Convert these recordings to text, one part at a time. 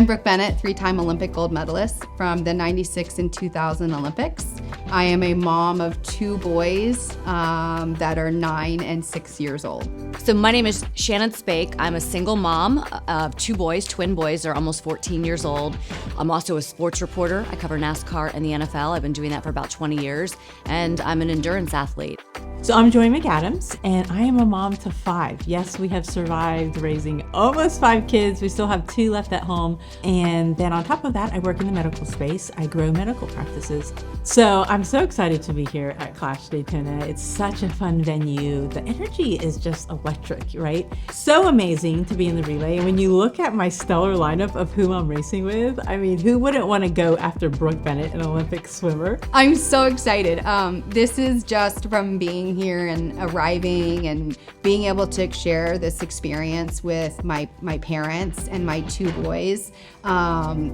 I'm Brooke Bennett, 3-time Olympic gold medalist from the 96 and 2000 Olympics. I am a mom of 2 boys that are 9 and 6 years old. So my name is Shannon Spake. I'm a single mom of 2 boys, twin boys. They're almost 14 years old. I'm also a sports reporter. I cover NASCAR and the NFL. I've been doing that for about 20 years, and I'm an endurance athlete. So I'm Joy McAdams, and I am a mom to 5. Yes, we have survived raising almost 5 kids. We still have 2 left at home. And then on top of that, I work in the medical space. I grow medical practices. So I'm so excited to be here at CLASH Daytona. It's such a fun venue. The energy is just electric, right? So amazing to be in the relay. And when you look at my stellar lineup of who I'm racing with, I mean, who wouldn't want to go after Brooke Bennett, an Olympic swimmer? I'm so excited. This is just from being here and arriving and being able to share this experience with my parents and my 2 boys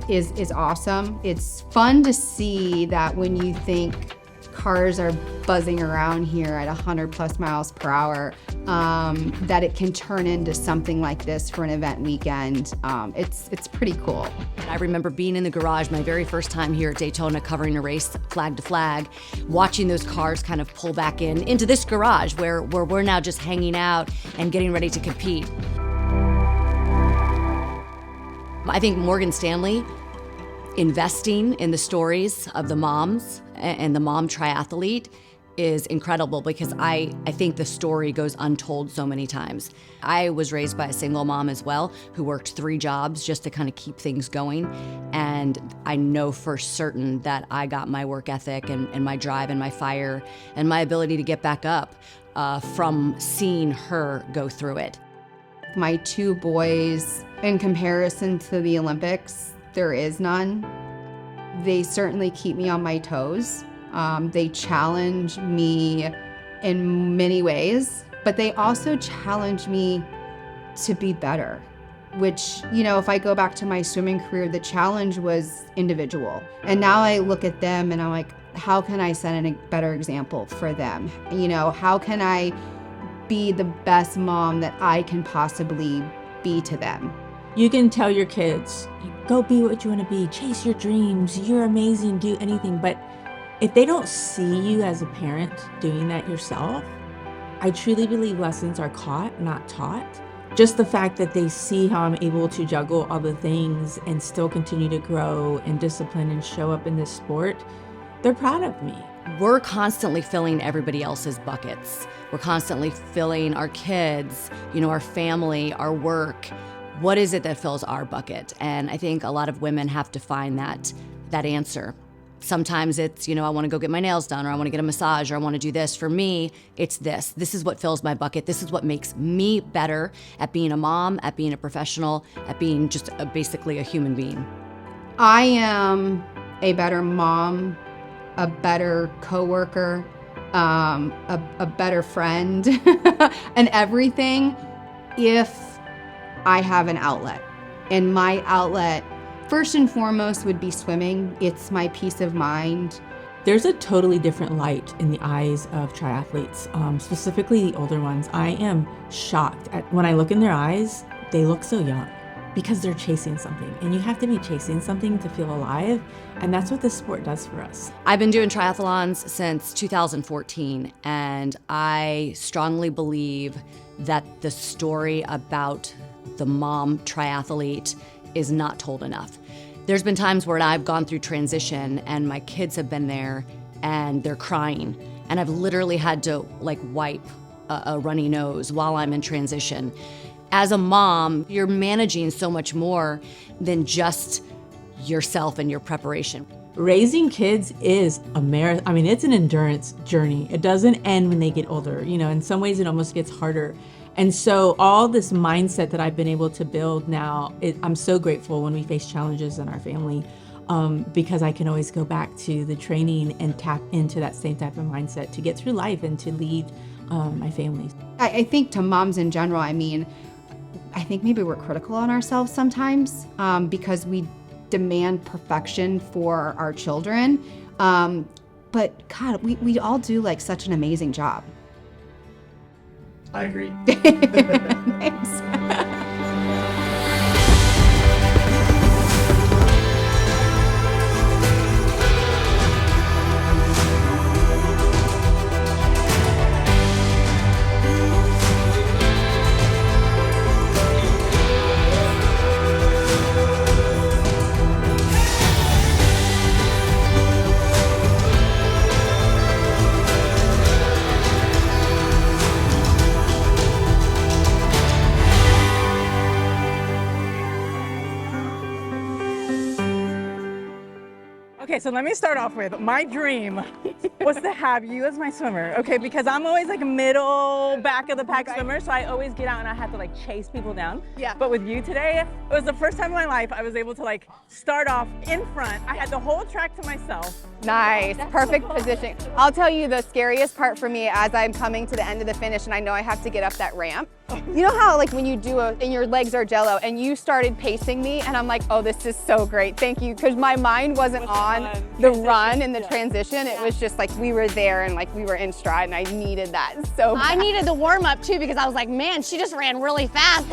is awesome. It's fun to see that when you think cars are buzzing around here at 100 plus miles per hour, that it can turn into something like this for an event weekend. It's pretty cool. I remember being in the garage my very first time here at Daytona covering a race flag to flag, watching those cars kind of pull back into this garage where we're now just hanging out and getting ready to compete. I think Morgan Stanley investing in the stories of the moms and the mom triathlete is incredible, because I think the story goes untold so many times. I was raised by a single mom as well, who worked 3 jobs just to kind of keep things going. And I know for certain that I got my work ethic and my drive and my fire and my ability to get back up from seeing her go through it. My 2 boys, in comparison to the Olympics, there is none. They certainly keep me on my toes. They challenge me in many ways, but they also challenge me to be better, which, you know, if I go back to my swimming career, the challenge was individual. And now I look at them and I'm like, how can I set a better example for them? You know, how can I be the best mom that I can possibly be to them? You can tell your kids, go be what you want to be, chase your dreams, you're amazing, do anything. But if they don't see you as a parent doing that yourself, I truly believe lessons are caught, not taught. Just the fact that they see how I'm able to juggle all the things and still continue to grow and discipline and show up in this sport, they're proud of me. We're constantly filling everybody else's buckets. We're constantly filling our kids, our family, our work. What is it that fills our bucket? And I think a lot of women have to find that answer. Sometimes it's, I want to go get my nails done, or I want to get a massage, or I want to do this. For me, it's this. This is what fills my bucket. This is what makes me better at being a mom, at being a professional, at being just basically a human being. I am a better mom, a better coworker, a better friend, and everything if I have an outlet. And my outlet, first and foremost, would be swimming. It's my peace of mind. There's a totally different light in the eyes of triathletes, specifically the older ones. I am shocked at when I look in their eyes, they look so young because they're chasing something. And you have to be chasing something to feel alive. And that's what this sport does for us. I've been doing triathlons since 2014, and I strongly believe that the story about the mom triathlete is not told enough. There's been times where I've gone through transition and my kids have been there and they're crying, and I've literally had to wipe a runny nose while I'm in transition. As a mom, you're managing so much more than just yourself and your preparation. Raising kids is a marathon. I mean, it's an endurance journey. It doesn't end when they get older. In some ways it almost gets harder. And so all this mindset that I've been able to build now, I'm so grateful when we face challenges in our family, because I can always go back to the training and tap into that same type of mindset to get through life and to lead my family. I think to moms in general, I think maybe we're critical on ourselves sometimes because we demand perfection for our children. But God, we all do such an amazing job. I agree. Thanks. Okay, so let me start off with my dream was to have you as my swimmer, okay? Because I'm always like a middle, back of the pack swimmer, so I always get out and I have to like chase people down. Yeah. But with you today, it was the first time in my life I was able to like start off in front. I had the whole track to myself. Nice, perfect position. I'll tell you the scariest part for me as I'm coming to the end of the finish and I know I have to get up that ramp. You know how like when you do and your legs are jello and you started pacing me and I'm like, oh, this is so great, thank you. Because my mind wasn't on the run and the transition. It was just like we were there and like we were in stride and I needed that so bad. I needed the warm up too because I was like, man, she just ran really fast.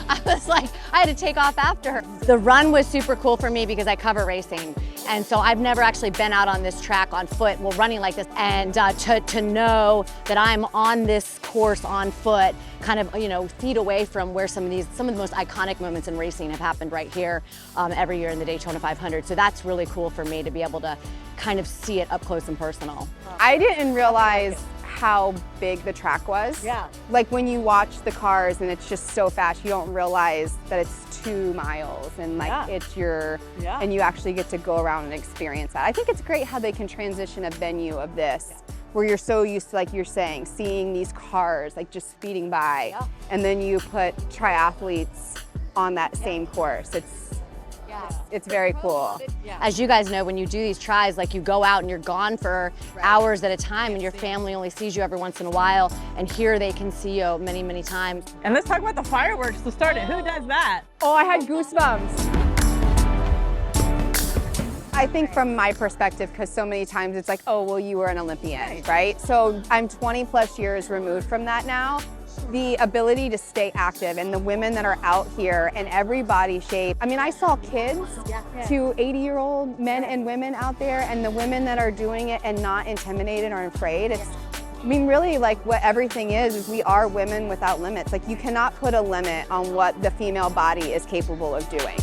I was like, I had to take off after her. The run was super cool for me because I cover racing. And so I've never actually been out on this track on foot, well, running like this. And to know that I'm on this course on foot, kind of, you know, feet away from where some of the most iconic moments in racing have happened right here every year in the Daytona 500. So that's really cool for me to be able to kind of see it up close and personal. I didn't realize how big the track was. Yeah. Like when you watch the cars and it's just so fast, you don't realize that it's 2 miles and like it's your, and you actually get to go around and experience that. I think it's great how they can transition a venue of this where you're so used to, like you're saying, seeing these cars like just speeding by and then you put triathletes on that same course. It's very cool. As you guys know, when you do these tries, like you go out and you're gone for hours at a time and your family only sees you every once in a while, and here they can see you many, many times. And let's talk about the fireworks to start it. Who does that? Oh, I had goosebumps. I think from my perspective, because so many times it's like, oh, well, you were an Olympian, right? So I'm 20 plus years removed from that now. The ability to stay active and the women that are out here in every body shape. I mean, I saw kids to 80-year-old men and women out there, and the women that are doing it and not intimidated or afraid. I mean, really, like what everything is we are women without limits. Like you cannot put a limit on what the female body is capable of doing.